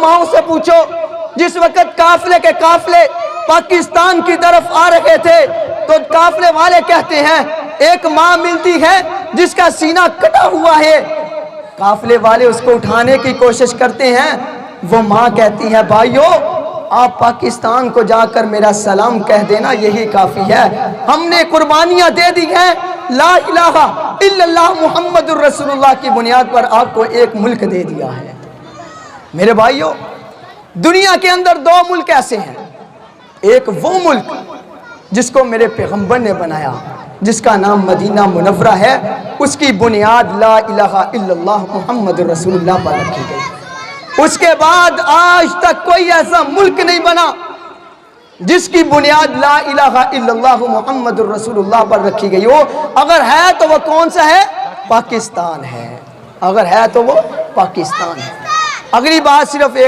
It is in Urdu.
ماؤں سے پوچھو، جس وقت قافلے کے قافلے پاکستان کی طرف آ رہے تھے تو قافلے والے کہتے ہیں ایک ماں ملتی ہے جس کا سینہ کٹا ہوا ہے، قافلے والے اس کو اٹھانے کی کوشش کرتے ہیں، وہ ماں کہتی ہے بھائیو آپ پاکستان کو جا کر میرا سلام کہہ دینا، یہی کافی ہے، ہم نے قربانیاں دے دی ہیں، لا الہ الا اللہ محمد الرسول اللہ کی بنیاد پر آپ کو ایک ملک دے دیا ہے۔ میرے بھائیو، دنیا کے اندر دو ملک ایسے ہیں، ایک وہ ملک جس کو میرے پیغمبر نے بنایا، جس کا نام مدینہ منورہ ہے، اس کی بنیاد لا الہ الا اللہ محمد رسول اللہ پر رکھی گئی۔ اس کے بعد آج تک کوئی ایسا ملک نہیں بنا جس کی بنیاد لا الہ الا اللہ محمد رسول اللہ پر رکھی گئی ہو۔ اگر ہے تو وہ کون سا ہے؟ پاکستان ہے، اگر ہے تو وہ پاکستان ہے۔ اگلی بات صرف ایک